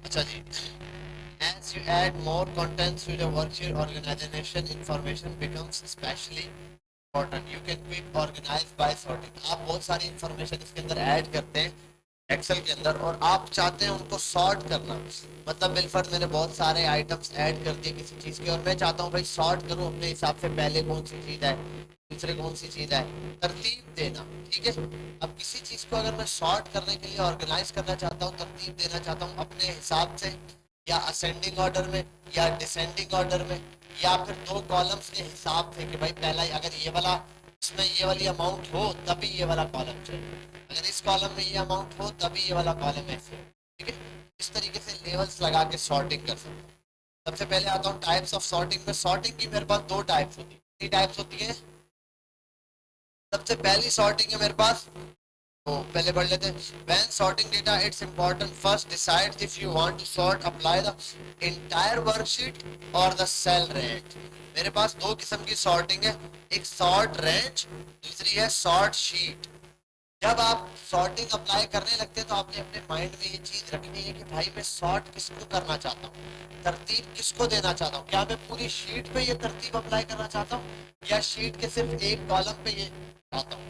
अच्छा जी, as you add more contents to the worksheet, organization information becomes especially important. You can quick organize by sorting. आप बहुत सारी information इसके अंदर add करते हैं एक्सेल के अंदर, और आप चाहते हैं उनको सॉर्ट करना। मतलब बिलफर्ड मैंने बहुत सारे आइटम्स ऐड कर दिए किसी चीज़ के, और मैं चाहता हूँ भाई सॉर्ट करूँ अपने हिसाब से, पहले कौन सी चीज़ है, दूसरे कौन सी चीज़ है, तरतीब देना। ठीक है, अब किसी चीज़ को अगर मैं सॉर्ट करने के लिए ऑर्गेनाइज करना चाहता हूँ, तरतीब देना चाहता हूँ अपने हिसाब से, या असेंडिंग ऑर्डर में या डिसेंडिंग ऑर्डर में, या फिर दो कॉलम्स के हिसाब से कि भाई पहला अगर ये वाला, इसमें ये वाली अमाउंट हो तभी ये वाला कॉलम चाहिए, अगर इस कॉलम में ये अमाउंट हो तभी ये वाला कॉलम ऐसे हो। ठीक है, इस तरीके से लेवल्स लगा के सॉर्टिंग कर सकते हैं। सबसे पहले आता हूँ टाइप्स ऑफ सॉर्टिंग में। सॉर्टिंग की मेरे पास दो टाइप्स होती है। कितनी टाइप्स होती है? सबसे पहली सॉर्टिंग है मेरे पास, तो पहले पढ़ लेते हैं। When sorting data it's important, first decide if you want to sort, apply the entire worksheet और द सेल रेंज। मेरे पास दो किस्म की सॉर्टिंग है, एक सॉर्ट रेंज, दूसरी है सॉर्ट शीट। जब आप सॉर्टिंग अप्लाई करने लगते हैं तो आपने अपने माइंड में ये चीज रखनी है कि भाई मैं सॉर्ट किसको करना चाहता हूँ, तरतीब किसको देना चाहता हूँ। क्या मैं पूरी शीट पे ये तरतीब अप्लाई करना चाहता हूँ, या शीट के सिर्फ एक कॉलम पे ये चाहता हूँ।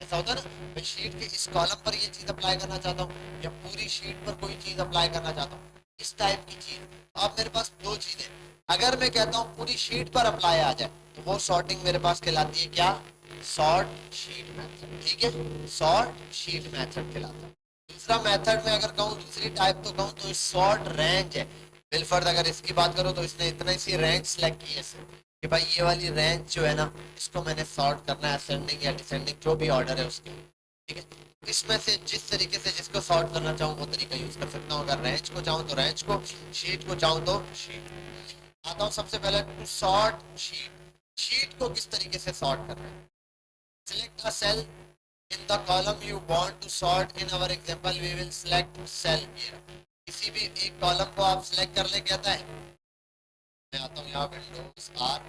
ऐसा होता है ना, मैं शीट के इस कॉलम पर ये चीज अप्लाई करना चाहता हूँ, या पूरी शीट पर कोई चीज अप्लाई करना चाहता हूँ, इस टाइप की चीज। अब मेरे पास दो चीजें, अगर मैं कहता हूँ पूरी शीट पर अप्लाई आ जाए तो वो सॉर्टिंग मेरे पास कहलाती है क्या? Sort sheet method. ठीक है, सॉर्ट शीट मेथड कहलाता है। दूसरा मेथड में अगर कहूँ, दूसरी टाइप तो कहूँ तो सॉर्ट रेंज है। बिलफर्ड अगर इसकी बात करो तो इसने इतना सी रेंज सेलेक्ट की है कि भाई ये वाली रेंज जो है ना, इसको मैंने सॉर्ट करना है असेंडिंग या डिसेंडिंग, जो भी ऑर्डर है उसके। ठीक है, इसमें से जिस तरीके से जिसको सॉर्ट करना चाहूँ वो तरीका यूज कर सकता हूँ। अगर रेंज को चाहूँ तो रेंज को, शीट को चाहूँ तो शीट। आता हूँ सबसे पहले टू सॉर्ट शीट। शीट को किस तरीके से सॉर्ट करना है? Select a cell in the column you want to sort. In our example, we will select cell here. किसी भी एक कॉलम को आप सिलेक्ट कर ले, कहता है। मैं आता हूँ यहाँ विंडोज आर,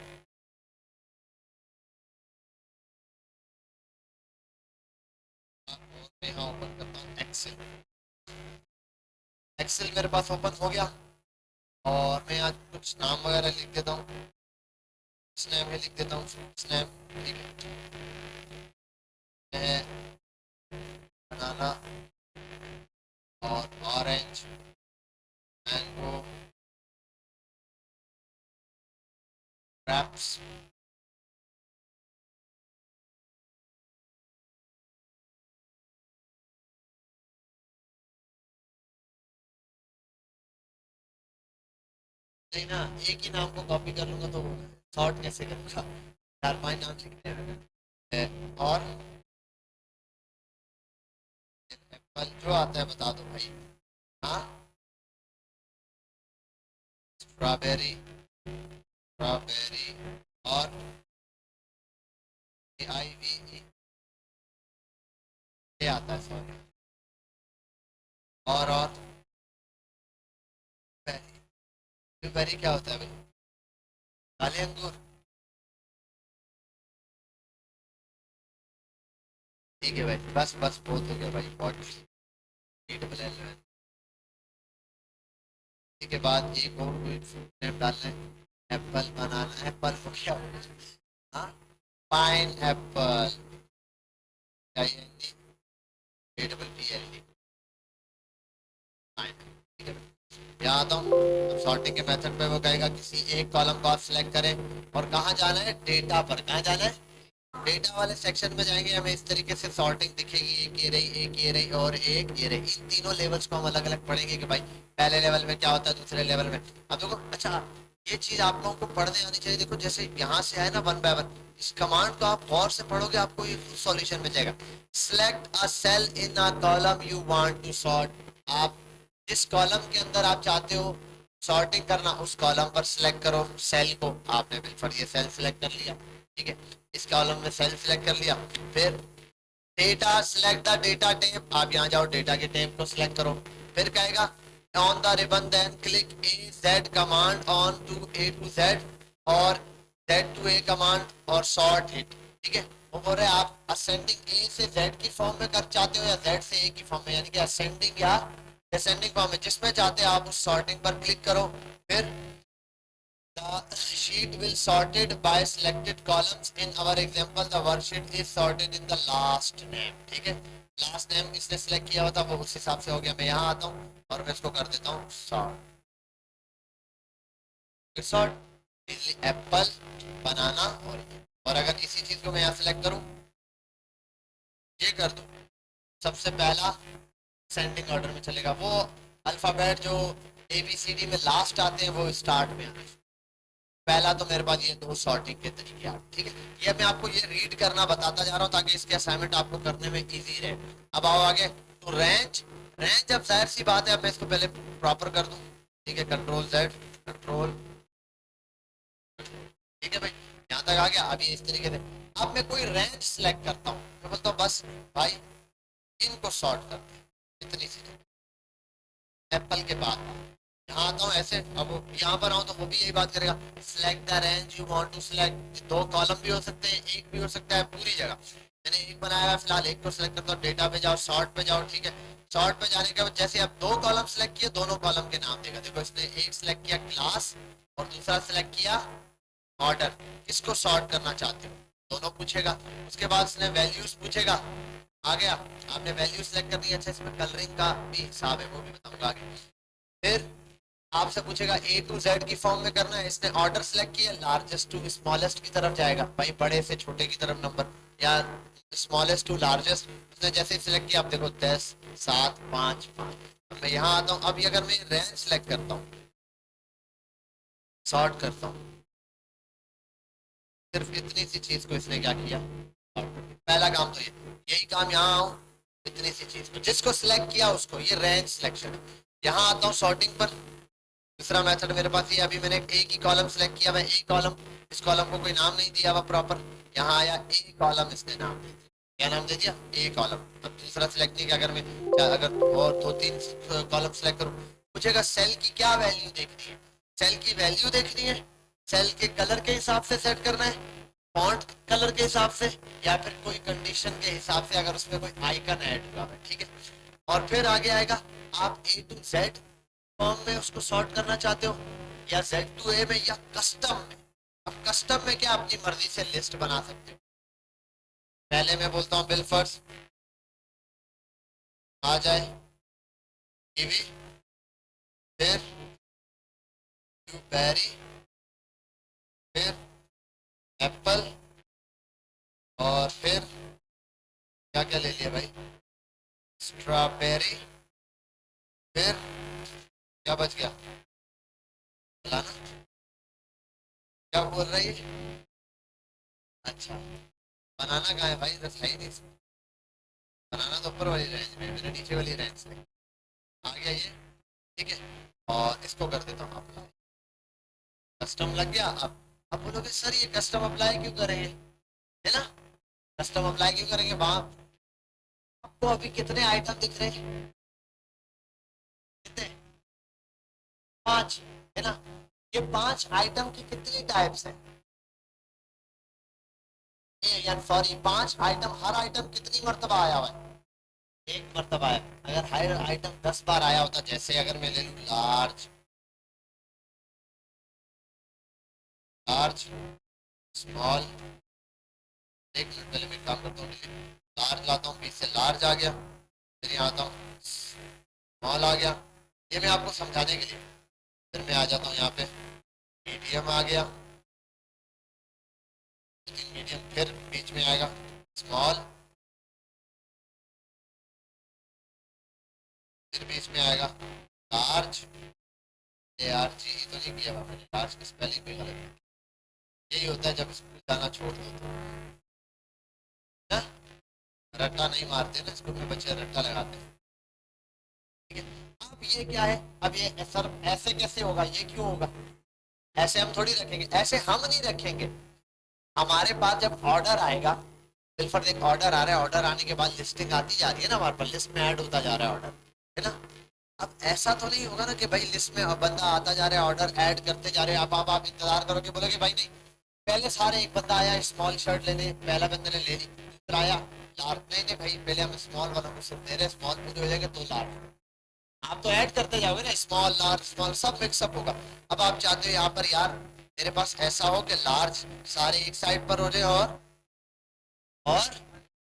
और मैं यहाँ ओपन करता हूँ एक्सेल। एक्सेल मेरे पास ओपन हो गया, और मैं आज कुछ नाम वगैरह लिख देता हूँ। स्नैप में लिख देता हूँ स्नैप। ठीक है, बनाना और ऑरेंज, मैंगो, ग्रेप्स। नहीं ना, एक ही नाम को कॉपी कर लूंगा तो सॉर्ट कैसे करूंगा? चार पांच नाम लिखने हैं। और एप्पल जो आता है बता दो भाई। हाँ, स्ट्रॉबेरी, स्ट्रॉबेरी, और आई वी ई, ये आता है सॉरी। और बेरी। बेरी क्या होता है भाई? काले अंगूर। ठीक है भाई, बस बस बहुत हो गया भाई, बहुत रीडेबल है। के बाद एक और कोई नेम डालना है, एप्पल बनाना। एप्पल को क्या होगा? हाँ, pine Apple, double P L D, pine. यहाँ आता हूँ, अब सॉर्टिंग के मेथड पे वो कहेगा किसी एक कॉलम को आप सिलेक्ट करें, और कहाँ जाना है? डेटा पर। कहाँ जाना है? डेटा वाले सेक्शन में जाएंगे, हमें इस तरीके से सॉर्टिंग दिखेगी, एक ये रही, एक ये रही, और एक ये रही। इन तीनों लेवल्स को हम अलग अलग पढ़ेंगे कि भाई पहले लेवल में क्या होता है, दूसरे लेवल में। अब देखो, अच्छा ये चीज आप लोगों को पढ़ने आनी चाहिए। देखो जैसे यहाँ से है ना वन बाय वन, इस कमांड को आप गौर से पढ़ोगे आपको ये सॉल्यूशन मिल जाएगा। Select a cell in a column you want to sort. आप जिस कॉलम के अंदर आप चाहते हो सॉर्टिंग करना, उस कॉलम पर सिलेक्ट करो सेल को। आपने बिल्कुल ये सेल सिलेक्ट कर लिया। ठीक है, इस कॉलम में सेल सिलेक्ट कर लिया। फिर data, select the data tape. आप यहाँ जाओ, डेटा के टेप को सिलेक्ट करो। फिर कहेगा on the ribbon then click A Z command on to A to Z, और जेड टू ए कमांड, और सॉर्ट हिट। ठीक है, वो बोल रहे हैं आप असेंडिंग ए से जेड की फॉर्म में कर चाहते हो या जेड से ए की फॉर्म में, यानी कि असेंडिंग या डिसेंडिंग फॉर्म में जिसमें चाहते हैं आप उस सॉर्टिंग पर क्लिक करो, फिर the sheet will sorted by selected columns. In our example the worksheet is sorted in the last name. ठीक है, लास्ट नेम इसने सिलेक्ट किया हुआ था वो उस हिसाब से हो गया। मैं यहाँ आता हूँ और मैं इसको कर देता हूँ सॉर्ट, सॉर्ट एप्पल बनाना। और अगर इसी चीज को मैं यहाँ सिलेक्ट करूँ, ये कर दूँ, सबसे पहला सेंडिंग ऑर्डर में चलेगा। वो अल्फाबेट जो ABCD में लास्ट आते हैं वो स्टार्ट में आते हैं। पहला तो मेरे पास ये दो सॉर्टिंग के तरीके हैं, ठीक है। ये मैं आपको ये रीड करना बताता जा रहा हूँ ताकि इसके असाइनमेंट आपको करने में इजी रहे। अब आओ आगे, तो रेंज, रेंज अब जाहिर सी बात है, अब मैं इसको पहले प्रॉपर कर दूं, ठीक है, कंट्रोल Z, कंट्रोल, ठीक है भाई, यहाँ तक आ गया। अभी इस तरीके से अब मैं कोई रेंज सेलेक्ट करता हूँ, मैं बोलता हूँ बस भाई इनको सॉर्ट कर दे, इतनी सी एप्पल के बाद यहाँ आता हूँ ऐसे। अब यहाँ पर आऊँ तो वो भी यही बात करेगा, select the range you want to select. दो कॉलम भी हो सकते हैं, एक भी हो सकता है, पूरी जगह मैंने एक बनाया है, फिलहाल एक को सिलेक्ट करता हूँ। डेटा पे जाओ, सॉर्ट पे जाओ, ठीक है। सॉर्ट पे जाने के बाद जैसे आप दो कॉलम सिलेक्ट किए, दोनों कॉलम के नाम देगा। देखो इसने एक सिलेक्ट किया क्लास और दूसरा सिलेक्ट किया ऑर्डर। किसको सॉर्ट करना चाहते हो, दोनों पूछेगा। उसके बाद इसने वैल्यूज पूछेगा, आ गया, आपने वैल्यू सिलेक्ट करनी है। अच्छा इसमें कलरिंग का भी हिसाब है, वो भी बताऊंगा आगे। फिर आपसे पूछेगा A to Z की फॉर्म में करना है, इसने ऑर्डर सेलेक्ट किया, लार्जेस्ट टू स्मॉलेस्ट की तरफ जाएगा भाई, बड़े से छोटे की तरफ नंबर, या स्मॉलेस्ट टू लार्जेस्ट। उसने जैसे सिलेक्ट किया, आप देखो 10, 7, 5, 5। मैं यहाँ आता हूँ, अभी अगर मैं रेंज सेलेक्ट करता हूँ, सॉर्ट करता हूँ, सिर्फ इतनी सी चीज को इसने क्या किया, पहला काम तो ये, यही काम यहाँ आऊँ, इतनी सी चीज को जिसको सिलेक्ट किया उसको, ये रेंज सिलेक्शन है। यहाँ आता हूँ सॉर्टिंग पर, दूसरा मेथड मेरे पास ये, अभी मैंने एक ही कॉलम सेलेक्ट किया, मैं एक कॉलम, इस कॉलम को कोई नाम नहीं दिया हुआ प्रॉपर, यहाँ आया एक कॉलम, इसने नाम दे दिया, क्या नाम दे दिया, एक कॉलम। अब दूसरा सिलेक्ट नहीं किया, अगर मैं अगर और दो तीन कॉलम सेलेक्ट करूँ, पूछेगा सेल की क्या वैल्यू देखनी है, सेल की वैल्यू देखनी है, सेल के कलर के हिसाब से सेट करना है, फॉन्ट कलर के हिसाब से, या फिर कोई कंडीशन के हिसाब से अगर उसमें कोई आइकन ऐड हुआ है, ठीक है। और फिर आगे आएगा, आप A to Z फॉर्म में उसको सॉर्ट करना चाहते हो, या Z to A में, या कस्टम में। अब कस्टम में क्या, अपनी मर्जी से लिस्ट बना सकते हो। पहले मैं बोलता हूँ बिल फर्स्ट, आ जाए टीवी, फिर ब्लूबेरी, फिर एप्पल, और फिर क्या क्या ले लिया भाई, स्ट्रॉबेरी, फिर क्या बच गया, बनाना, क्या बोल रही है, अच्छा बनाना कहाँ है भाई, दस है ही नहीं इसमें। बनाना तो ऊपर वाली रेंज में, मेरे नीचे वाली रेंज में आ गया ये, ठीक है। और इसको कर देता हूँ अप्लाई, कस्टम लग गया। अब बोलोगे सर ये कस्टम अप्लाई क्यों करेंगे, है ना, कस्टम अप्लाई क्यों करेंगे वहां, आपको अभी कितने आइटम दिख रहे हैं, कितने, 5, है ना। ये 5 आइटम की कितनी टाइप्स है, यानी सॉरी 5 आइटम, हर आइटम कितनी मर्तबा आया हुआ है, एक मर्तबा आया। अगर हर आइटम 10 बार आया होता, जैसे अगर मैं ले लूँ लार्ज, लार्ज, स्मॉल, एक मिनट पहले मैं काम करता हूँ, लार्ज लाता हूँ, 20 से लार्ज आ गया, फिर यहाँ आता हूँ स्मॉल आ गया, ये मैं आपको समझाने के लिए। फिर मैं आ जाता हूँ यहाँ पे मीडियम आ गया, मीडियम, फिर बीच में आएगा स्मॉल, फिर बीच में आएगा लार्ज, ARG तो नहीं किया मैंने, लार्ज की स्पेलिंग भी गलत है। यही होता है जब स्कूल जाना छोड़ दो तो ना, रट्टा नहीं मारते ना स्कूल में बच्चे, रट्टा लगाते हैं, ठीक है। अब ये क्या है, अब ये सर ऐसे कैसे होगा, ये क्यों होगा, ऐसे हम थोड़ी रखेंगे, ऐसे हम नहीं रखेंगे। हमारे पास जब ऑर्डर आएगा, बिल्फर एक ऑर्डर आ रहा है, ऑर्डर आने के बाद लिस्टिंग आती जा रही है ना, हमारे पास लिस्ट में ऐड होता जा रहा है ऑर्डर, है ना। अब ऐसा तो नहीं होगा ना कि भाई लिस्ट में बंदा आता जा रहा है, ऑर्डर ऐड करते जा रहे हैं, आप इंतजार करोगे, बोलोगे भाई नहीं, पहले सारे, एक बंदा आया स्मॉल शर्ट लेने, पहला बंदे ने ले ली, दूसरा आया लार्ज, नहीं नहीं भाई पहले हम स्मॉल वालों को सिर्फ दे रहे, स्मॉल पूरे हो जाएगा तो लार्ज, आप तो ऐड करते जाओगे ना, स्मॉल लार्ज स्मॉल सब मिक्सअप होगा। अब आप चाहते हो यहाँ पर यार मेरे पास ऐसा हो कि लार्ज सारे एक साइड पर हो जाए, और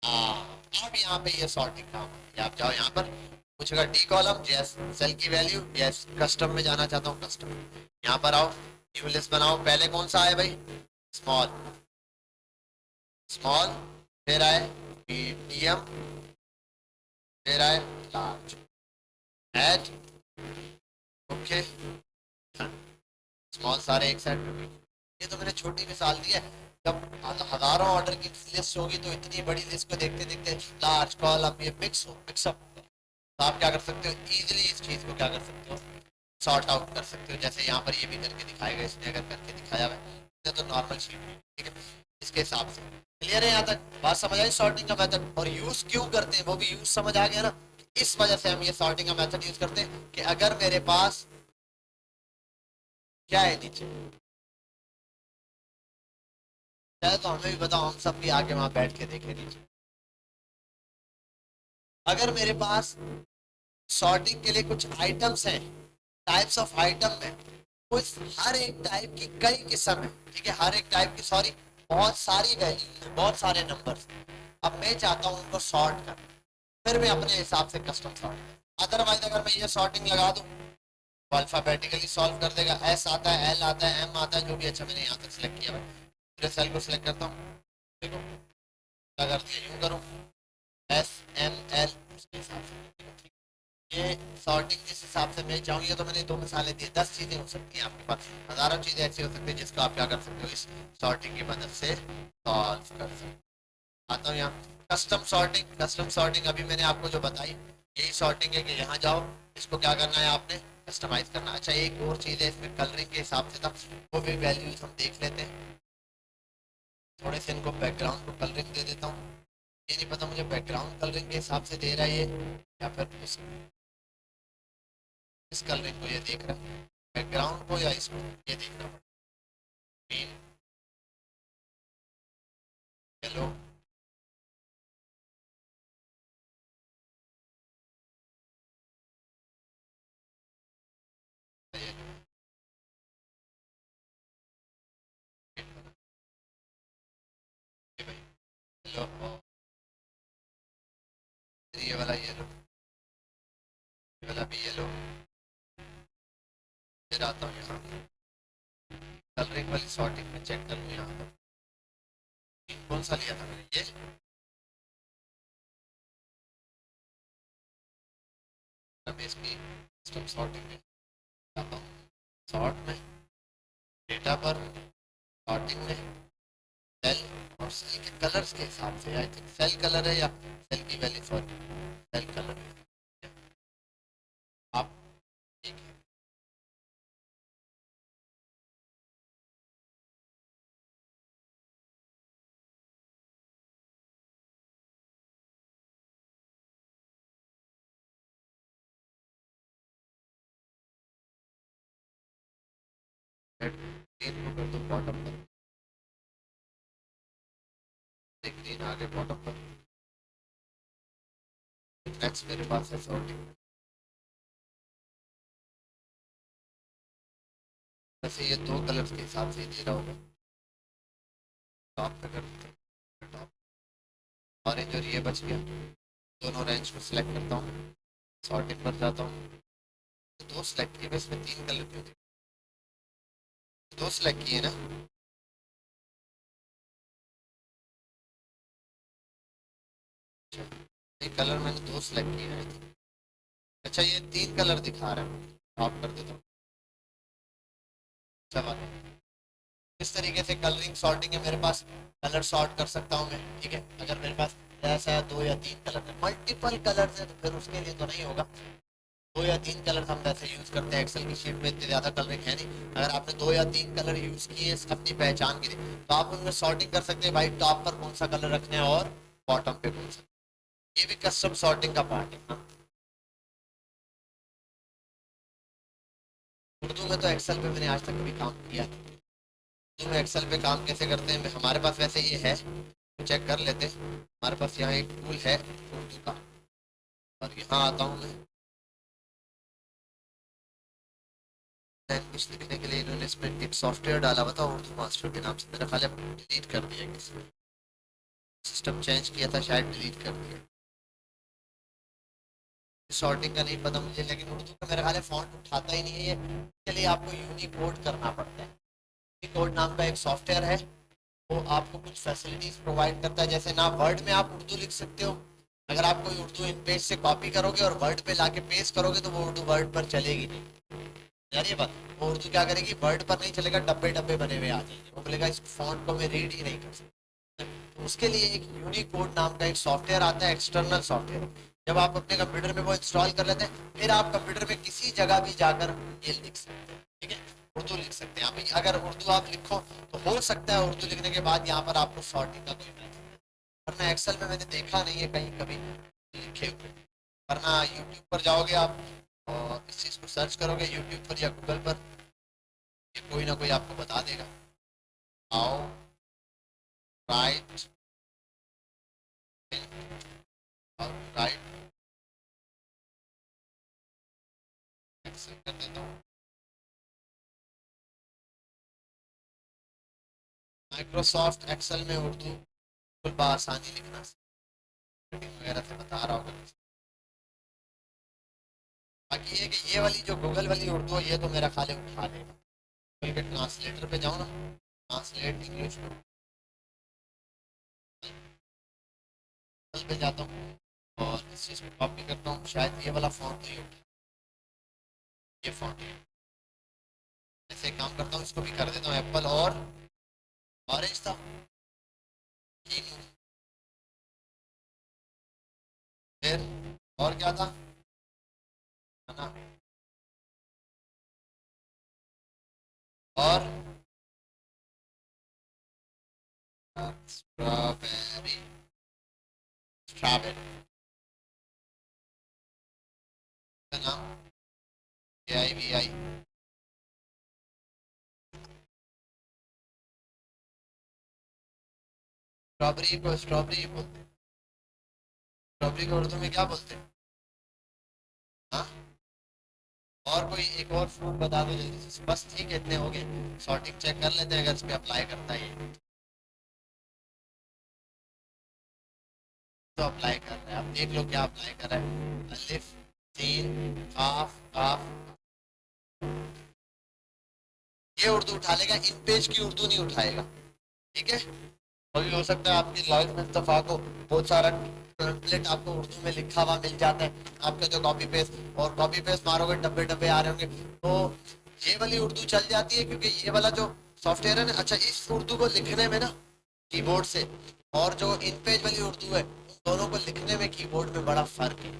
अब यहाँ पे ये सॉर्टिंग काम है। आप जाओ यहाँ पर, पूछेगा डी कॉलम, यस, सेल की वैल्यू, यस, कस्टम में जाना चाहता हूँ, कस्टम, यहाँ पर आओ, न्यू लिस्ट बनाओ, पहले कौन सा है भाई, स्मॉल, स्मॉल, फिर आए मीडियम, फिर आए लार्ज, ऐड, ओके, स्मॉल सारे एक साइड पे। ये तो मैंने छोटी मिसाल दी है। जब हजारों ऑर्डर की लिस्ट होगी तो इतनी बड़ी लिस्ट को देखते देखते लार्ज कॉलम ये मिक्सअप, तो आप क्या कर सकते हो, इजीली इस चीज को क्या कर सकते हो, सॉर्ट आउट कर सकते हो। जैसे यहाँ पर ये भी करके दिखाएगा, इसने अगर करके दिखाया हुआ है, इसने तो नॉर्मल शीट, ठीक है, इसके हिसाब से क्लियर है। यहाँ तक बात समझ आई सॉर्टिंग का मेथड, और यूज क्यों करते हैं वो भी यूज समझ आ गया ना। इस वजह से हम ये सॉर्टिंग का मेथड यूज करते हैं कि अगर मेरे पास क्या है नीचे, चाहे तो हमें भी बताओ, हम सब भी आके वहां बैठ के देखें नीचे। अगर मेरे पास सॉर्टिंग के लिए कुछ आइटम्स हैं, टाइप्स ऑफ आइटम है, कुछ हर एक टाइप की कई किस्म है, ठीक है, हर एक टाइप की, सॉरी, बहुत सारी वैल्यू है, बहुत सारे नंबर्स। अब मैं चाहता हूँ उनको सॉर्ट कर, फिर मैं अपने हिसाब से कस्टम सॉर्ट। अदरवाइज अगर मैं ये सॉर्टिंग लगा दूँ तो अल्फाबेटिकली सॉल्व कर देगा, एस आता है, एल आता है, एम आता है, जो भी। अच्छा मैंने यहाँ तक सिलेक्ट किया, पूरे सेल को सिलेक्ट करता हूँ, देखो क्या करती है, यूँ करूँ, एस एम एल, उसके हिसाब से ये सॉर्टिंग जिस हिसाब से मैं चाहूँ। ये तो मैंने दो मिसालें दी, 10 चीजें हो सकती हैं आपके पास, हजारों चीजें ऐसी हो सकती है जिसको आप क्या कर सकते हो, इस सॉर्टिंग की मदद से सॉल्व कर सकते हो। आता हूँ यहाँ कस्टम सॉर्टिंग। कस्टम सॉर्टिंग अभी मैंने आपको जो बताई यही सॉर्टिंग है कि यहाँ जाओ, इसको क्या करना है आपने, कस्टमाइज करना। अच्छा एक और चीज है इसमें, कलरिंग के हिसाब से था, वो भी वैल्यूज हम देख लेते हैं। थोड़े से इनको बैकग्राउंड को कलरिंग दे देता हूँ। ये नहीं पता मुझे बैकग्राउंड कलरिंग के हिसाब से दे रहा है ये, या फिर इस कलरिंग को ये देख रहा है, बैकग्राउंड को या इसको, ये देखना पड़ेगा। येलो, येलो, ये वाला येलो, ये वाला भी येलो। फिर आता हूँ यहाँ कलरिंग वाली सॉर्टिंग में, चेक कर लूँ यहाँ पर कौन सा लिया था मैंने, ये अब इसकी कस्टम सॉर्टिंग में आता हूँ, सॉर्ट में, डेटा पर, सॉर्टिंग में, सेल, और सेल के कलर्स के हिसाब से, आई थिंक सेल कलर है या सेल की वैल्यू, सॉरी सेल कलर आप, ठीक है, ग्रीन को कर दो बॉटम पर, ग्रीन आगे बॉटम पर। नेक्स्ट मेरे पास है सॉर्टिंग, वैसे ये दो कलर्स के हिसाब से दे रहा होगा। टॉप पे कर टॉप, ऑरेंज और ये बच गया, दोनों रेंज को सिलेक्ट करता हूँ, सॉर्टिंग पर जाता हूँ, तो दो सिलेक्ट किए, इसमें तीन कलर क्यों थे, दो सिलेक्ट किए ना, ये कलर मैंने दो सिलेक्ट किए हैं। अच्छा ये तीन कलर दिखा रहा है, ऑफ कर देता हूँ। अच्छा इस तरीके से कलरिंग सॉर्टिंग है मेरे पास, कलर सॉर्ट कर सकता हूँ मैं, ठीक है। अगर मेरे पास ऐसा दो या तीन कलर है, मल्टीपल कलर है, तो फिर उसके लिए तो नहीं होगा। दो या तीन कलर हम वैसे यूज करते हैं, एक्सेल की शीट में इतने ज्यादा कलरिंग है नहीं। अगर आपने दो या तीन कलर यूज किए अपनी पहचान के लिए, तो आप उनमें सॉर्टिंग कर सकते हैं, भाई टॉप पर कौन सा कलर रखना है और बॉटम पे कौन सा। ये भी कस्टम सॉर्टिंग का पार्ट है। हाँ, उर्दू में तो एक्सेल पे मैंने आज तक कभी काम किया नहीं। उर्दू में एक्सेल पे काम कैसे करते हैं, हमारे पास वैसे ये है, चेक कर लेते हैं। हमारे पास यहाँ एक टूल है उर्दू का, और यहाँ आता हूँ मैं, लैंग्वेज लिखने के लिए इन्होंने इसमें एक सॉफ्टवेयर डाला हुआ था उर्दू मास्टर के नाम से, मेरा ख्याल है डिलीट कर दिया, किसी ने सिस्टम चेंज किया था शायद, डिलीट कर दिया। सॉर्टिंग का नहीं पता मुझे, लेकिन उर्दू का मेरा ख्याल है फॉन्ट उठाता ही नहीं है ये, इसके लिए आपको यूनिकोड करना पड़ता है। यूनिकोड नाम का एक सॉफ्टवेयर है, वो आपको कुछ फैसिलिटीज प्रोवाइड करता है, जैसे ना वर्ड में आप उर्दू लिख सकते हो, अगर आप कोई उर्दू इन पेज से कॉपी करोगे और वर्ड पे लाके पेस्ट करोगे तो वो उर्दू वर्ड पर चलेगी नहीं यार, ये बात वो उर्दू क्या करेगी, वर्ड पर नहीं चलेगा, डब्बे डब्बे बने हुए आ जाएंगे, वो बोलेगा इस फॉन्ट को मैं रीड ही नहीं कर सकता। तो उसके लिए एक यूनिकोड नाम का एक सॉफ्टवेयर आता है, एक्सटर्नल सॉफ्टवेयर। जब आप अपने कंप्यूटर में वो इंस्टॉल कर लेते हैं, फिर आप कंप्यूटर में किसी जगह भी जाकर ये लिख सकते हैं, ठीक है, उर्दू लिख सकते हैं। अभी अगर उर्दू आप लिखो तो हो सकता है उर्दू लिखने के बाद यहाँ पर आपको सॉर्टिंग का कोई मैसेज, वरना एक्सेल में मैंने देखा नहीं है कहीं कभी लिखे हुए। वरना यूट्यूब पर जाओगे आप और इस चीज़ को सर्च करोगे यूट्यूब पर या गूगल पर, ये कोई ना कोई आपको बता देगा। हाउ राइट राइट एक्सेल कर देता हूँ। माइक्रोसॉफ्ट एक्सेल में उर्दू बिल्कुल बआसानी लिखना वगैरह से बता रहा होगा। बाकी ये कि ये वाली जो गूगल वाली उर्दू है ये तो मेरा ख्याल है उठा लेगा। गूगल के ट्रांसलेटर पे जाओ ना, ट्रांसलेट इंग्लिश पे जाता हूँ और इस चीज़ को कॉपी करता हूँ, शायद ये वाला फॉन्ट नहीं उठा, ये फॉन्ट ऐसे एक काम करता हूँ, इसको भी कर देता हूँ एप्पल और ऑरेंज था, फिर और क्या था, है ना, और स्ट्रॉबेरी, स्ट्रॉबेरी का नाम AIVI। स्ट्रॉबेरी को स्ट्रॉबेरी बोलते हैं, स्ट्रॉबेरी को उर्दू में क्या बोलते हैं, हाँ, और कोई एक और फ्रूट बता दो जल्दी से, बस ठीक है इतने हो गए। सॉर्टिंग चेक कर लेते हैं अगर इस पे अप्लाई करता है ये, तो अप्लाई कर रहा है, अब देख लो क्या अप्लाई कर रहा है, अलिफ तीन काफ काफ, ये उर्दू उठा लेगा, इन पेज की उर्दू नहीं उठाएगा, ठीक है। अभी हो सकता है आपकी लाइफ में इत्तेफाक हो, बहुत सारा टेम्पलेट आपको उर्दू में लिखा हुआ मिल जाता है, आपका जो कॉपी पेस्ट और कॉपी पेस्ट मारोगे डब्बे डब्बे आ रहे होंगे, तो ये वाली उर्दू चल जाती है, क्योंकि ये वाला जो सॉफ्टवेयर है ना, अच्छा इस उर्दू को लिखने में ना कीबोर्ड से, और जो इन पेज वाली उर्दू है दोनों को लिखने में कीबोर्ड में बड़ा फर्क है,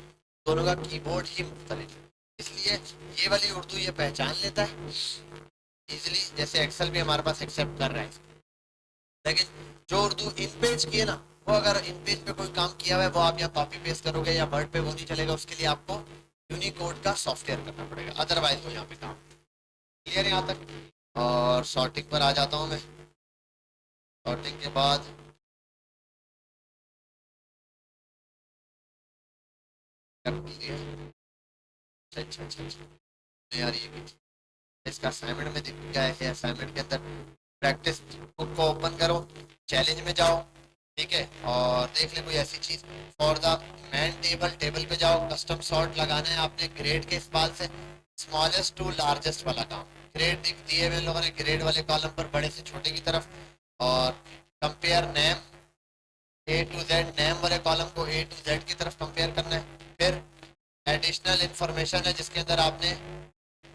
दोनों का कीबोर्ड ही मुख्तलिफ है, इसलिए ये वाली उर्दू ये पहचान लेता है इजिली, जैसे एक्सेल भी हमारे पास एक्सेप्ट कर रहा है। लेकिन जो उर्दू इन पेज की है ना, वो अगर इन पेज पे कोई काम किया हुआ है वो आप यहाँ कॉपी पेस्ट करोगे या वर्ड पे वो नहीं चलेगा, उसके लिए आपको यूनिकोड का सॉफ्टवेयर करना पड़ेगा, अदरवाइज वो यहाँ पे काम। क्लियर है यहाँ तक। और सॉर्टिंग पर आ जाता हूँ मैं, सॉर्टिंग के बाद अच्छा अच्छा अच्छा अच्छा यार ये भी इसका असाइनमेंट में दिख गया है, असाइनमेंट के अंदर प्रैक्टिस बुक को ओपन करो, चैलेंज में जाओ, ठीक है, और देख ले कोई ऐसी चीज, for the man table, table पे जाओ, कस्टम सॉर्ट लगाना है आपने ग्रेड के इस्तेमाल से, स्मॉलेस्ट टू लार्जेस्ट वाला काम, ग्रेड दिए हुए लोगों ने ग्रेड वाले कॉलम पर बड़े से छोटे की तरफ, और compare name A to Z, name वाले कॉलम को A to Z की तरफ कंपेयर करना है, फिर एडिशनल इंफॉर्मेशन है जिसके अंदर आपने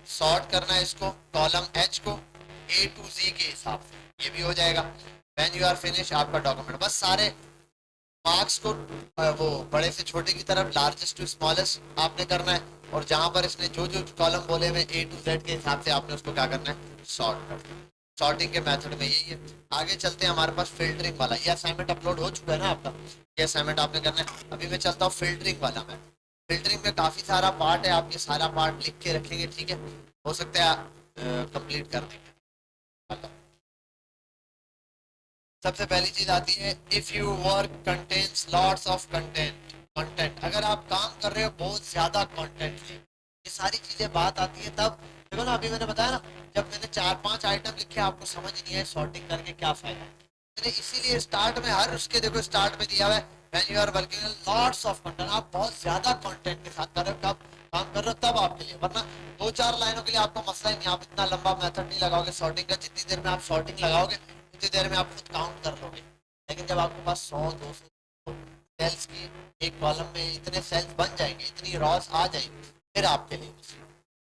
सॉर्ट करना है इसको, कॉलम H को A to Z के हिसाब से, ये भी हो जाएगा। व्हेन यू आर फिनिश आपका डॉक्यूमेंट, बस सारे मार्क्स को वो बड़े से छोटे की तरफ, लार्जेस्ट टू स्मॉलेस्ट आपने करना है, और जहां पर इसने जो जो कॉलम बोले हुए A to Z के हिसाब से आपने उसको क्या करना है, सॉर्ट करना है। सॉर्टिंग के मेथड में यही है। आगे चलते हैं, हमारे पास फिल्टरिंग वाला, ये असाइनमेंट अपलोड हो चुका है ना आपका, ये असाइनमेंट आपने करना है। अभी मैं चलता हूँ फिल्टरिंग वाला में, फिल्टरिंग में काफी सारा पार्ट है, आप ये सारा पार्ट लिख के रखेंगे, ठीक है, हो सकता है कंप्लीट कर देंगे। सबसे पहली चीज आती है, if you work contains lots of content, content, अगर आप काम कर रहे हो बहुत ज्यादा कंटेंट, ये सारी चीजें बात आती है तब देखो ना, अभी मैंने बताया ना, जब मैंने 4-5 आइटम लिखे आपको समझ नहीं आए सॉर्टिंग करके क्या फायदा है, मैंने इसीलिए स्टार्ट में हर उसके देखो स्टार्ट में दिया हुआ है when you are working lots of content, आप बहुत ज्यादा कंटेंट के साथ कर रहे हो, कब काम कर रहे हो तब आपके लिए, वरना 2-4 लाइनों के लिए आपको मसला ही नहीं, आप इतना लंबा मेथड नहीं लगाओगे सॉर्टिंग का, जितनी देर में आप सॉर्टिंग लगाओगे उतनी देर में आप खुद काउंट कर लोगे। लेकिन जब आपके पास 100-200 सेल्स की एक कॉलम में इतने सेल्स बन जाएंगे, इतनी रॉस आ जाएंगी, फिर आपके लिए,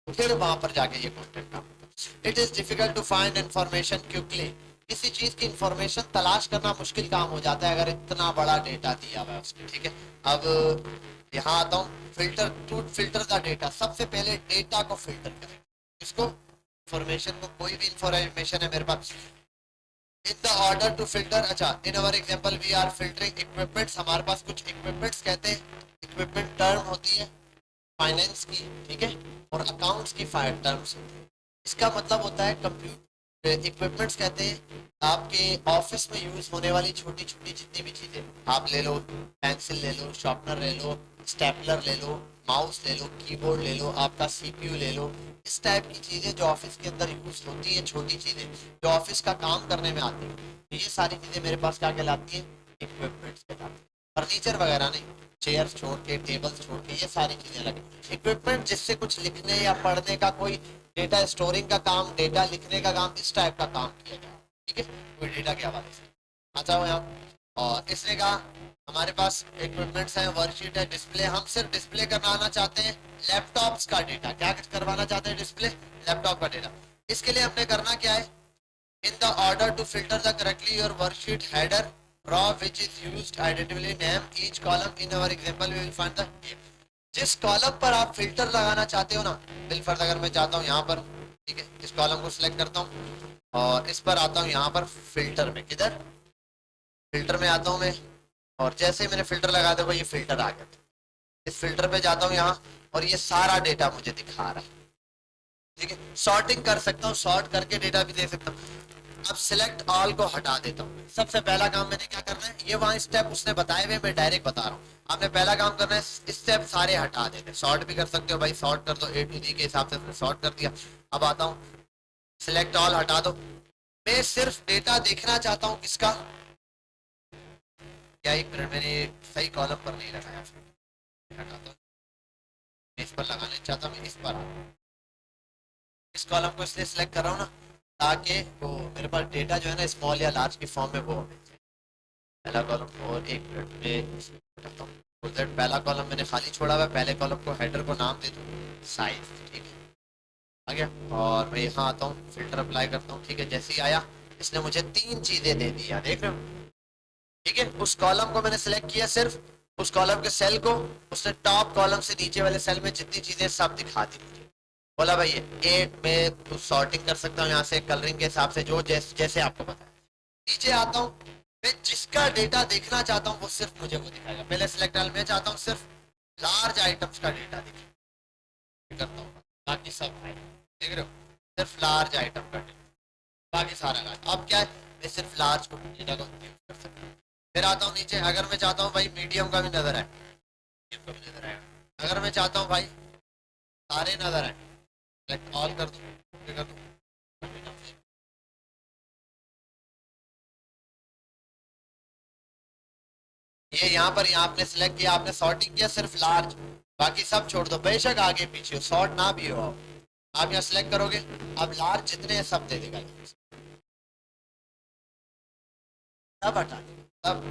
फिर वहां पर जाके ये कंटेंट काम करता है। It is difficult to find information quickly, किसी चीज की इंफॉर्मेशन तलाश करना मुश्किल काम हो जाता है अगर इतना बड़ा डेटा दिया हुआ है उसने, ठीक है। अब यहाँ आता हूँ, filter to filter the data, सबसे पहले डेटा को फिल्टर करें, इसको इंफॉर्मेशन को, कोई भी इंफॉर्मेशन है मेरे पास, in the order to filter, अच्छा in our example we are filtering equipments, हमारे पास कुछ इक्विपमेंट्स कहते हैं, इक्विपमेंट टर्म होती है फाइनेंस की, ठीक है, और अकाउंट्स की फायर टर्म्स होती है। इसका मतलब होता है कंप्यूटर इक्विपमेंट्स कहते हैं आपके ऑफिस में यूज होने वाली छोटी छोटी जितनी भी चीजें, आप ले लो पेंसिल ले लो, शार्पनर ले लो, स्टेपलर ले लो, माउस ले लो, कीबोर्ड ले लो, आपका सीपीयू ले लो, इस टाइप की चीजें जो ऑफिस के अंदर यूज होती है, छोटी चीजें जो ऑफिस का काम करने में आती है, तो ये सारी चीजें मेरे पास क्या कहलाती है, इक्विपमेंट्स कहलाती है। फर्नीचर वगैरह नहीं, चेयर छोड़ के, टेबल छोड़ के, ये सारी चीजें अलग। इक्विपमेंट जिससे कुछ लिखने या पढ़ने का, कोई डेटा स्टोरिंग का काम, डेटा लिखने का काम, इस टाइप का काम किया जाए, ठीक है, कोई डेटा के हवाले से। अच्छा हो यहाँ, और इसने कहा हमारे पास इक्विपमेंट्स हैं, वर्कशीट है, डिस्प्ले, हम सिर्फ डिस्प्ले करवाना चाहते हैं लैपटॉप्स का डेटा, क्या करवाना चाहते हैं, डिस्प्ले लैपटॉप का डेटा। इसके लिए हमने करना क्या है, in the order to filter the correctly your worksheet header raw which is used identically name each column in our example we will find the जिस कॉलम पर आप फिल्टर लगाना चाहते हो ना, बिलफर्ज अगर मैं चाहता हूँ यहाँ पर, ठीक है, इस कॉलम को सिलेक्ट करता हूँ और इस पर आता हूँ यहाँ पर फिल्टर में, किधर फिल्टर में आता हूँ मैं, और जैसे ही मैंने फिल्टर लगा दिया ये फिल्टर आ गया, इस फिल्टर पे जाता हूँ यहाँ और ये सारा डेटा मुझे दिखा रहा है, ठीक है। सॉर्टिंग कर सकता हूँ, सॉर्ट करके डेटा भी दे सकता हूँ। अब सिलेक्ट ऑल को हटा देता हूँ, सबसे पहला काम मैंने क्या करना है, ये वहां स्टेप उसने बताए हुए मैं डायरेक्ट बता रहा हूँ, आपने पहला काम करना है स्टेप सारे हटा देते, सॉर्ट भी कर सकते हो भाई, सॉर्ट कर दो ए टू जी के हिसाब से, उसने सॉर्ट कर दिया। अब आता हूँ, सिलेक्ट ऑल हटा दो, मैं सिर्फ डेटा देखना चाहता हूँ किसका, क्या एक मिनट मैंने सही कॉलम पर नहीं लगाया, हटाता हूँ, इस पर लगाने चाहता हूँ, इस पर इस कॉलम को इसलिए सिलेक्ट कर रहा हूँ ना, ताकि वो मेरे पास डेटा जो है ना स्मॉल या लार्ज की फॉर्म में वो हो, पहला कॉलम, और एक मिनट में करता हूँ, पहला कॉलम मैंने खाली छोड़ा हुआ है, पहले कॉलम को हेडर को नाम दे दूँ साइज, ठीक है, आ गया। और मैं यहाँ आता हूँ, फिल्टर अप्लाई करता हूँ, ठीक है, जैसे ही आया इसने मुझे 3 चीजें दे दी, देख रहे हो, ठीक है। उस कॉलम को मैंने सिलेक्ट किया, सिर्फ उस कॉलम के सेल को, उसने टॉप कॉलम से नीचे वाले सेल में जितनी चीजें सब दिखा दी मुझे, बोला भाई ये मैं सॉर्टिंग कर सकता हूँ यहाँ से कलरिंग के हिसाब से, जो जैसे आपको पता है। नीचे आता हूँ, मैं जिसका डेटा देखना चाहता हूँ वो सिर्फ मुझे वो दिखाएगा, पहले सिलेक्ट ऑल, मैं चाहता हूँ सिर्फ लार्ज आइटम्स का डेटा दिखे, करता हूँ, बाकी सब देख रहे हो, सिर्फ लार्ज आइटम का डेटा, बाकी सारा लार्ज। अब क्या है, मैं सिर्फ लार्ज को डेटा को यूज कर सकता हूँ। फिर आता हूँ नीचे, अगर मैं चाहता हूँ भाई मीडियम का भी नजर आए, मीडियम का भी नजर आएगा, अगर मैं चाहता हूँ भाई सारे नजर आए, सेलेक्ट ऑल कर दूँ, कर दूँ, ये यहाँ पर यहाँ आपने सिलेक्ट किया, आपने सॉर्टिंग किया सिर्फ लार्ज, बाकी सब छोड़ दो, बेशक आगे पीछे सॉर्ट ना भी हो, आप यहाँ सिलेक्ट करोगे, अब लार्ज जितने हैं सब दे देगा, सब हटा देगा, सब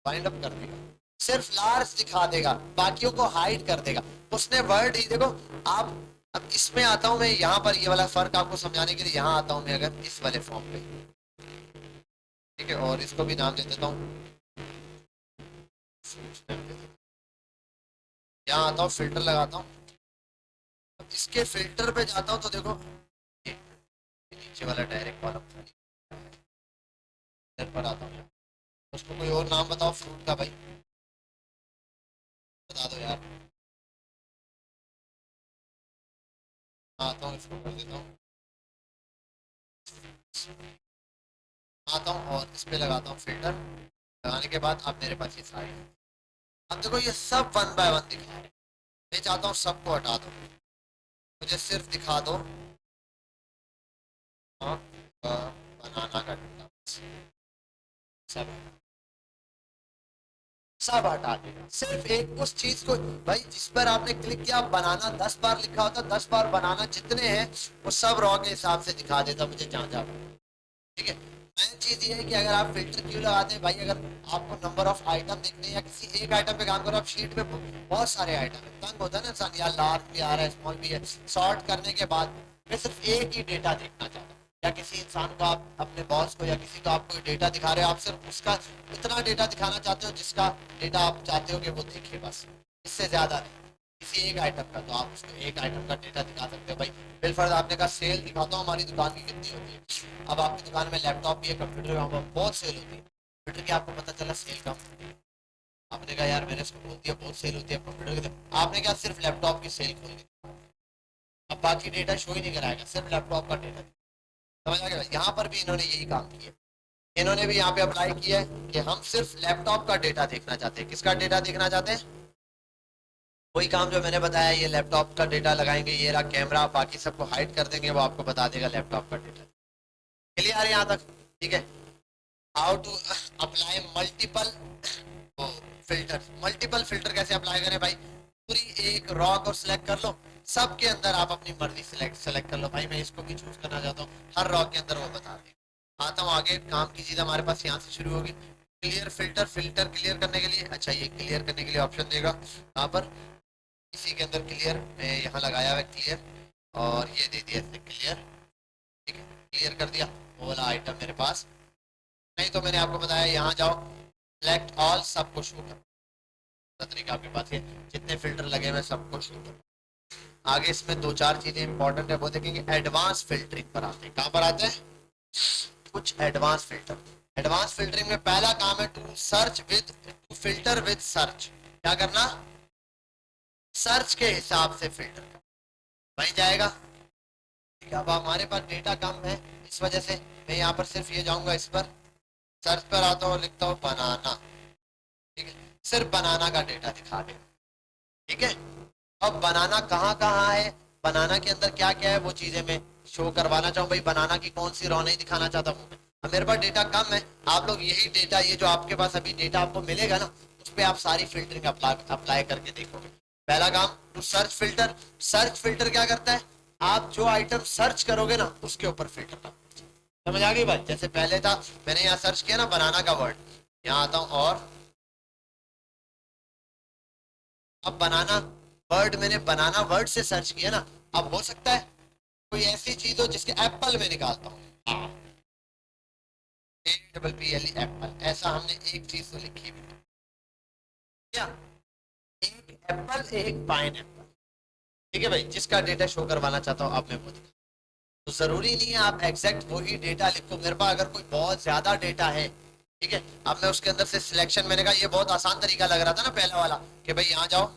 वाइंड अप कर देगा, सिर्फ लार्ज दिखा देगा, बाकियों को हाइड कर देगा, उसने वर्ड ही देखो। आप अब इसमें आता हूं मैं, यहाँ पर ये वाला फर्क आपको समझाने के लिए यहाँ आता हूं मैं, अगर इस वाले फॉर्म पे, ठीक है, और इसको भी नाम दे देता हूँ, यहाँ आता हूँ, फिल्टर लगाता हूँ, अब इसके फिल्टर पे जाता हूँ तो देखो ये नीचे वाला डायरेक्ट कॉलम पर आता हूँ, उसको कोई और नाम बताओ फ्रूट का भाई, बता दो यार, आता हूँ इसको कर देता हूँ, आता हूँ और इस पे लगाता हूँ फिल्टर, लगाने के बाद अब मेरे पास ये सारे, अब देखो ये सब 1 बाय 1 दिखा रहे हैं, मैं चाहता हूँ सबको हटा दो, मुझे सिर्फ दिखा दो बनाना का डेटा सब सब हटा देगा, सिर्फ एक उस चीज को भाई जिस पर आपने क्लिक किया, बनाना 10 बार लिखा होता, 10 बार बनाना जितने हैं वो सब रॉ के हिसाब से दिखा देता मुझे जहां जहां। ठीक है, मेन चीज ये है कि अगर आप फिल्टर क्यों लगाते हैं भाई, अगर आपको नंबर ऑफ आइटम देखने हैं या किसी एक आइटम पे काम करो, आप शीट पे बहुत सारे आइटम है, तंग होता है ना इंसान, यार लार्ज भी आ रहा है स्मॉल भी है, सॉर्ट करने के बाद मैं सिर्फ एक ही डेटा देखना चाहता हूँ, या किसी इंसान को आप अपने बॉस को या किसी को आप कोई डेटा दिखा रहे हो, आप सिर्फ उसका उतना डेटा दिखाना चाहते हो जिसका डेटा आप चाहते हो कि वो देखे, बस इससे ज्यादा नहीं किसी एक आइटम का, तो आप उसको एक आइटम का डेटा दिखा सकते हो भाई। बिलफर्ज आपने कहा सेल दिखाता हूँ हमारी दुकान की कितनी होती है, अब आपकी दुकान में लैपटॉप भी है, कंप्यूटर वहाँ पर बहुत सेल होती है, कंप्यूटर की आपको पता चला सेल कम होती है, आपने कहा यार मैंने इसको बोल दिया बहुत सेल होती है कंप्यूटर की, आपने क्या सिर्फ लैपटॉप की सेल खोल दी, अब बाकी डेटा शो ही नहीं कराएगा, सिर्फ लैपटॉप का डेटा, समझ आ गया। यहाँ पर भी इन्होंने यही काम किया, इन्होंने भी यहाँ पे अप्लाई किया है कि हम सिर्फ लैपटॉप का डेटा देखना चाहते हैं, किसका डेटा देखना चाहते हैं, वही काम जो मैंने बताया, ये लैपटॉप का डेटा लगाएंगे, ये रहा कैमरा, बाकी सबको हाइड कर देंगे, वो आपको बता देगा लैपटॉप का डेटा। क्लियर है यहाँ तक? ठीक है, how to apply multiple filter, multiple filter कैसे अप्लाई करें भाई, पूरी एक रॉ को सिलेक्ट कर लो, सबके अंदर आप अपनी मर्जी सेलेक्ट कर लो, भाई मैं इसको भी चूज करना चाहता हूँ, हर रॉ के अंदर वो बता दें। आता हूँ आगे, काम की चीज हमारे पास यहाँ से शुरू होगी, क्लियर फिल्टर, फिल्टर क्लियर करने के लिए, अच्छा ये क्लियर करने के लिए ऑप्शन देगा यहाँ पर, इसी के अंदर क्लियर, मैं यहाँ लगाया हुआ क्लियर, और ये दे दिया इसने क्लियर, ठीक है क्लियर कर दिया, वो वाला आइटम मेरे पास नहीं, तो मैंने आपको बताया यहाँ जाओ, सेलेक्ट ऑल, सबको शो कर, तरीका आपके पास है, जितने फिल्टर लगे हुए सबको शो कर। आगे इसमें दो चार चीजें इंपॉर्टेंट है, वो देखेंगे, एडवांस फिल्टरिंग पर आते हैं, कहाँ पर आते हैं, कुछ एडवांस फिल्टर, एडवांस फिल्टरिंग में पहला काम है to search with, to filter with search, क्या करना, सर्च के हिसाब से फिल्टर कर, वही जाएगा। ठीक है, अब हमारे पास डेटा कम है, इस वजह से मैं यहाँ पर सिर्फ ये जाऊंगा, इस पर सर्च पर आता हूँ, लिखता हूँ बनाना, ठीक है, सिर्फ बनाना का डेटा दिखा दे, ठीक है। अब बनाना कहाँ कहाँ है, बनाना के अंदर क्या क्या है, वो चीजें मैं शो करवाना चाहूँ भाई, बनाना की कौन सी रॉ नहीं दिखाना चाहता हूँ, अब मेरे पास डेटा कम है, आप लोग यही डेटा, ये जो आपके पास अभी डेटा आपको मिलेगा ना, उस पर आप सारी फिल्टरिंग अप्लाई करके देखोगे। पहला काम to search filter, search filter क्या करता है, आप जो आइटम सर्च करोगे ना उसके ऊपर फिल्टर का, समझ आ गई बात, जैसे पहले था मैंने यहाँ सर्च किया ना बनाना का वर्ड, यहाँ आता हूँ और अब बनाना वर्ड, मैंने बनाना वर्ड से सर्च किया ना, अब हो सकता है कोई ऐसी चीज हो जिसके एप्पल में निकालता हूँ, APPLE एप्पल, ऐसा हमने एक चीज तो लिखी भी क्या, एक एप्पल एक पाइन एप्पल, ठीक है भाई, जिसका डेटा शो करवाना चाहता हूँ आप में वो दिखा, तो जरूरी नहीं है आप एग्जैक्ट वही डेटा लिखो, मेरे पास अगर कोई बहुत ज्यादा डेटा है, ठीक है, अब मैं उसके अंदर से सिलेक्शन, मैंने कहा ये बहुत आसान तरीका लग रहा था ना पहला वाला, कि भाई यहाँ जाओ,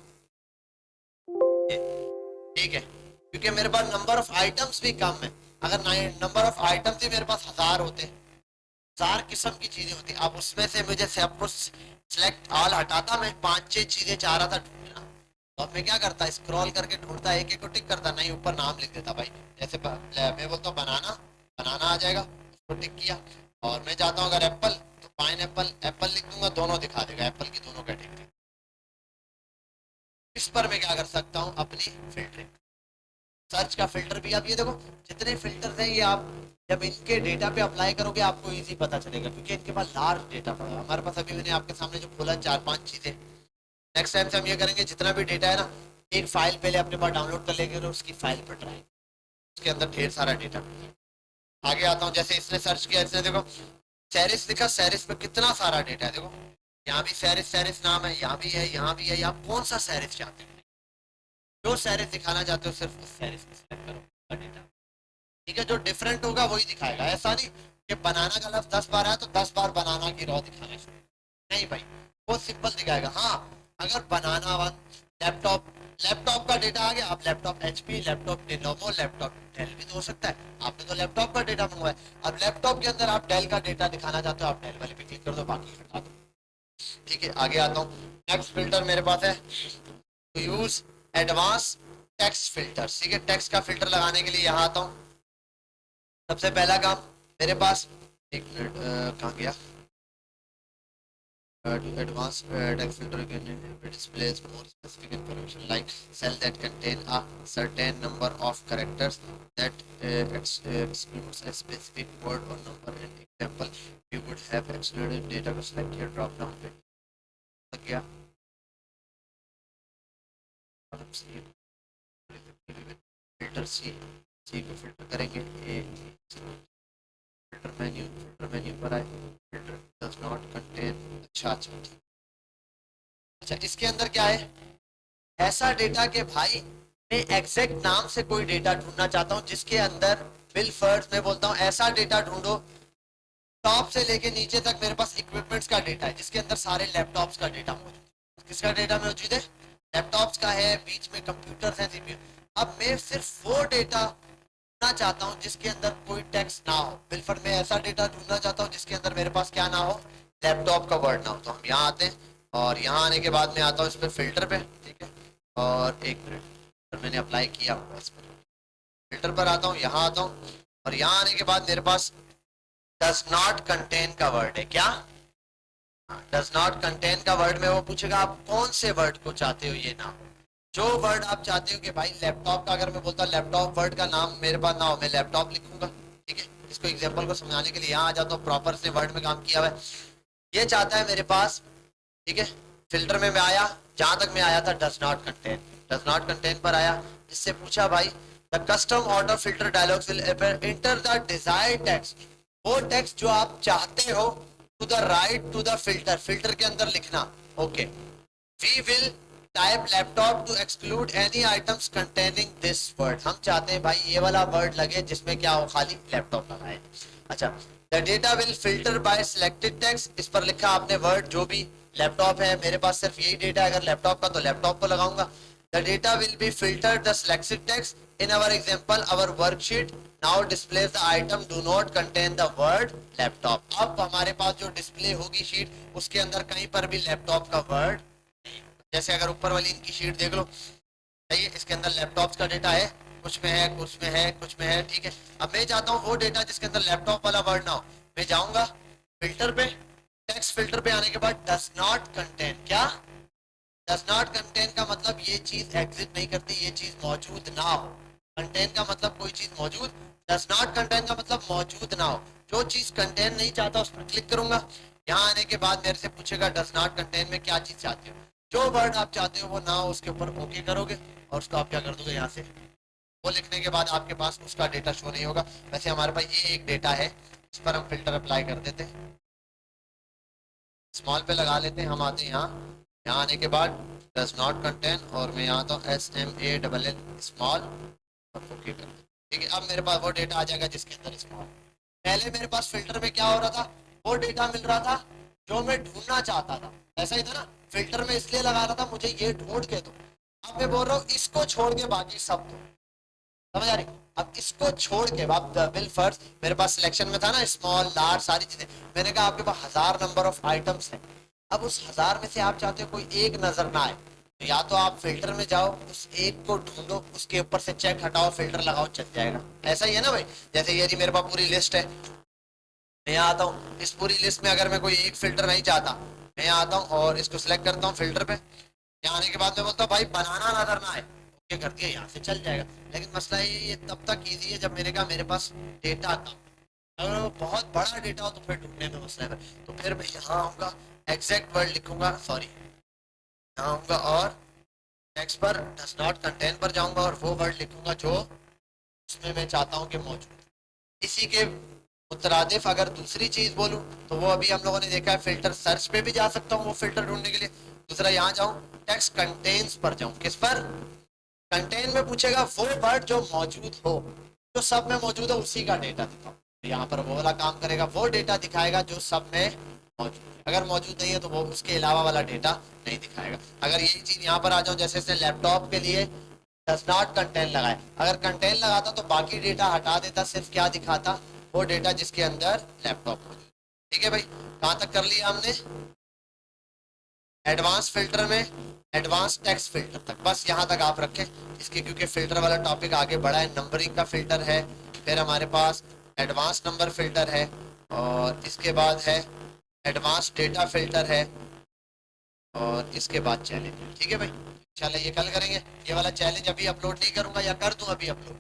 ठीक है, क्योंकि मेरे पास नंबर ऑफ आइटम्स भी कम है, अगर नंबर ऑफ आइटम्स भी मेरे पास 1000 होते, 1000 किस्म की चीजें होती, अब उसमें से मुझे सब कुछ सिलेक्ट ऑल हटाता, मैं 5-6 चीजें चाह रहा था ढूंढना, तो अब मैं क्या करता, स्क्रॉल करके ढूंढता, एक एक को टिक करता, नहीं ऊपर नाम लिख देता भाई, जैसे मैं बोलता हूँ बनाना, बनाना आ जाएगा, उसको टिक किया, और मैं चाहता हूँ अगर एप्पल, तो पाइन एप्पल, एप्पल लिख दूंगा, दोनों दिखा देगा, एप्पल की दोनों कैटेगरी। इस पर मैं क्या कर सकता हूँ, अपनी फिल्टरिंग, सर्च का फिल्टर भी, आप ये देखो जितने फिल्टर हैं ये आप जब इनके डेटा पे अप्लाई करोगे आपको इजी पता चलेगा, क्योंकि इनके पास लार्ज डेटा पड़ा है, हमारे पास अभी मैंने आपके सामने जो खोला 4-5 चीजें, नेक्स्ट टाइम से हम ये करेंगे, जितना भी डेटा है ना, एक फाइल पहले अपने पास डाउनलोड कर लेंगे और उसकी फाइल पर ड्राइव, उसके अंदर ढेर सारा डेटा। आगे आता हूँ, जैसे इसने सर्च किया, इसने देखो सैरिस लिखा, सैरिस पे कितना सारा डेटा है, देखो यहाँ भी सैरिस, सैरिस नाम है, यहाँ भी है, यहाँ भी है, आप कौन सा सैरिस चाहते हैं, जो सैरिस दिखाना चाहते हो सिर्फ उस सैरिस को सिलेक्ट करो डेटा, ठीक है, जो डिफरेंट होगा वही दिखाएगा, ऐसा नहीं कि बनाना का लफ्ज 10 बार है तो 10 बार बनाना की रॉ दिखाना शुरू, नहीं भाई, वो सिंपल दिखाएगा। हाँ, अगर बनाना वन लैपटॉप, लैपटॉप का डेटा आ गया, आप laptop HP, laptop Lenovo, laptop Dell भी तो हो सकता है, आपने तो लैपटॉप का डेटा मंगवाया, अब लैपटॉप के अंदर आप डेल का डेटा दिखाना चाहते हो, आप डेल वाले पे क्लिक कर दो, बाकी हटा दो, ठीक है। आगे आता हूँ, नेक्स्ट फिल्टर मेरे पास है to use advance text filter, ठीक है, टेक्स्ट का फिल्टर लगाने के लिए यहाँ आता हूँ, सबसे पहला काम मेरे पास, एक मिनट कहाँ गया, to advance text filter can displays more specific information like cell that contain a certain number of characters that excludes a specific word or number. An example, you would have excluded data to select your drop down menu. गया filter सी को filter करेंगे, filter menu पर आए, filter does not contain, अच्छा अच्छा अच्छा। इसके अंदर क्या है, ऐसा डेटा के भाई मैं एग्जैक्ट नाम से कोई डेटा ढूंढना चाहता हूं जिसके अंदर बिल फर्स्ट में बोलता हूं ऐसा डेटा ढूंढो, टॉप से लेके नीचे तक मेरे पास इक्विपमेंट्स का डेटा है जिसके अंदर सारे लैपटॉप्स का डेटा मौजूद है। किसका डेटा मौजूद है, लैपटॉप्स का है, बीच में कंप्यूटर्स हैं, सीपीयू। अब मैं सिर्फ वो डेटा ढूंढना चाहता हूं जिसके अंदर कोई टेक्स्ट ना हो, बिलफर्ड में ऐसा डेटा ढूंढना चाहता हूं जिसके अंदर मेरे पास क्या ना हो, लैपटॉप का वर्ड ना हो। तो हम यहाँ आते हैं और यहाँ आने के बाद मैं आता हूँ इस पर फिल्टर पे, ठीक है, और एक मिनट मैंने अप्लाई किया हुआ इस पर, फिल्टर पर आता हूँ, यहाँ आता हूँ और यहाँ आने के बाद मेरे पास डज नॉट कंटेन का वर्ड है। क्या डज नॉट कंटेन का वर्ड में वो पूछेगा आप कौन से वर्ड को चाहते हो, ये नाम जो वर्ड आप चाहते हो कि भाई लैपटॉप का, अगर मैं बोलता हूँ लैपटॉप वर्ड का नाम मेरे पास ना हो, मैं लैपटॉप लिखूंगा, ठीक है। इसको एग्जांपल को समझाने के लिए यहाँ आ जाता हूँ, प्रॉपर से वर्ड में काम किया हुआ है, ये चाहता है मेरे पास, ठीक है। फिल्टर में मैं आया, जहां तक मैं आया था does not contain, does not contain पर आया, इससे पूछा भाई the custom order filter dialogs will enter the desired text, वो टेक्स्ट जो आप चाहते हो to the right to the filter, filter के अंदर लिखना, okay. We will type laptop to exclude any items containing this word, हम चाहते हैं भाई ये वाला वर्ड लगे जिसमें क्या हो, खाली लैपटॉप लगा है। अच्छा, the data will filter by selected text, इस पर लिखा आपने वर्ड जो भी लैपटॉप है, मेरे पास सिर्फ यही डेटा है, अगर लैपटॉप का तो लैपटॉप को लगाऊंगा। The data will be filtered the selected text in our example our worksheet now displays the item do not contain the word laptop. अब हमारे पास जो डिस्प्ले होगी शीट, उसके अंदर कहीं पर भी लैपटॉप का वर्ड, जैसे अगर ऊपर वाली इनकी शीट देख लो, सही है, इसके अंदर लैपटॉप्स का डेटा है, कुछ में है, कुछ में है, कुछ में है, ठीक है। अब मैं चाहता हूँ वो डेटा जिसके अंदर लैपटॉप वाला वर्ड ना हो, मैं जाऊंगा फिल्टर पे, टेक्स्ट फिल्टर पे आने के बाद डज नॉट कंटेन, क्या डज नॉट कंटेन का मतलब ये चीज एग्जिट नहीं करती, ये चीज मौजूद ना हो। कंटेन का मतलब कोई चीज मौजूद, डज नॉट कंटेन का मतलब मौजूद ना हो। जो चीज कंटेन नहीं चाहता उस पर क्लिक करूंगा, यहाँ आने के बाद मेरे से पूछेगा डज नॉट कंटेन में क्या चीज चाहते हो, जो वर्ड आप चाहते हो वो ना हो, उसके ऊपर ओके करोगे और उसको आप क्या कर दोगे, यहाँ से वो लिखने के बाद आपके पास उसका डेटा शो नहीं होगा। वैसे हमारे पास ये एक डेटा है, इस पर हम फिल्टर अप्लाई कर देते हैं, स्मॉल पे लगा लेते हैं, हम आते हैं यहाँ, यहाँ आने के बाद डज नॉट कंटेन और मैं यहाँ तो SMALL स्मॉल और ओके कर देते, ठीक है। अब मेरे पास वो डेटा आ जाएगा जिसके अंदर स्मॉल, पहले मेरे पास फिल्टर में क्या हो रहा था, वो डेटा मिल रहा था जो मैं ढूंढना चाहता था, ऐसा ही था ना, फिल्टर में इसलिए लगा रहा था मुझे ये ढूंढ के दो, अब मैं बोल रहा हूँ इसको छोड़ के बाकी सब दो, समझ आ रही। अब इसको छोड़ के आप बिल फर्स्ट, मेरे पास सिलेक्शन में था ना स्मॉल लार्ज सारी चीजें, मैंने कहा आपके पास 1000 नंबर ऑफ आइटम्स है, अब उस 1000 में से आप चाहते हो कोई एक नजर ना आए, तो या तो आप फिल्टर में जाओ, उस एक को ढूंढो, उसके ऊपर से चेक हटाओ, फिल्टर लगाओ, चल जाएगा। ऐसा ही है ना भाई, जैसे ये मेरे पास पूरी लिस्ट है, मैं यहाँ आता हूँ, इस पूरी लिस्ट में अगर मैं कोई एक फिल्टर नहीं चाहता, मैं यहाँ आता हूँ और इसको सिलेक्ट करता हूँ फिल्टर पे, यहाँ आने के बाद मैं बोलता हूँ भाई बनाना नजर ना आए, ओके कर दिया, यहाँ से चल जाएगा। लेकिन मसला ये तब तक ईजी है जब मैंने कहा मेरे पास डेटा था, अगर वो बहुत बड़ा डेटा हो तो फिर ढूंढने में मसला है, तो फिर मैं यहाँ आऊँगा, एग्जैक्ट वर्ड लिखूंगा, सॉरी यहाँ आऊँगा और टेक्स्ट पर डज नॉट कंटेन पर जाऊँगा और वो वर्ड लिखूंगा जो उसमें मैं चाहता हूँ कि मौजूद। इसी के उत्तरादिफ अगर दूसरी चीज बोलूं तो वो अभी हम लोगों ने देखा है, फिल्टर सर्च पे भी जा सकता हूँ वो फिल्टर ढूंढने के लिए। दूसरा यहाँ जाऊं, टेक्स्ट कंटेन्स पर जाऊं, किस पर, कंटेन में पूछेगा वो वर्ड जो मौजूद हो, जो सब में मौजूद है उसी का डेटा दिखाओ, तो यहाँ पर वो वाला काम करेगा, वो डेटा दिखाएगा जो सब में मौजूद है, अगर मौजूद नहीं है तो वो उसके अलावा वाला डेटा नहीं दिखाएगा। अगर यही चीज यहाँ पर आ जाऊं, जैसे इसने लैपटॉप के लिए डज नॉट कंटेन लगाए, अगर कंटेन लगाता तो बाकी डेटा हटा देता, सिर्फ क्या दिखाता, वो डेटा जिसके अंदर लैपटॉप हो। ठीक है भाई, कहाँ तक कर लिया हमने, एडवांस फिल्टर में एडवांस टेक्स्ट फिल्टर तक, बस यहाँ तक आप रखें इसके, क्योंकि फिल्टर वाला टॉपिक आगे बढ़ा है, नंबरिंग का फिल्टर है, फिर हमारे पास एडवांस नंबर फिल्टर है, और इसके बाद है एडवांस डेटा फिल्टर है, और इसके बाद चैलेंज। ठीक है भाई, चलो ये कल करेंगे। ये वाला चैलेंज अभी अपलोड नहीं करूंगा, या कर दूं अभी अपलोड?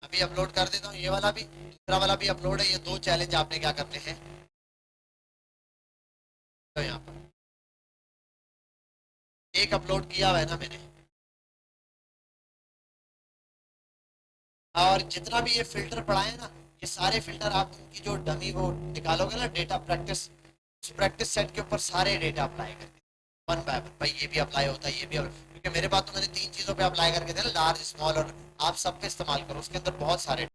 अभी अपलोड कर देता हूँ, ये वाला भी, दूसरा वाला भी अपलोड है। ये दो चैलेंज आपने क्या करने हैं, तो यहाँ पर एक अपलोड किया हुआ है ना मैंने, और जितना भी ये फिल्टर पड़ा है ना, ये सारे फिल्टर आप उनकी जो डमी वो निकालोगे ना डेटा प्रैक्टिस, उस प्रैक्टिस सेट के ऊपर सारे डेटा अप्लाई करके वन बाय वन। भाई ये भी अप्लाई होता है, ये भी क्योंकि मेरे पास तो मैंने तीन चीज़ों पे अप्लाई करके थे ना, लार्ज स्मॉल, और आप सब पे इस्तेमाल करो, उसके अंदर बहुत सारे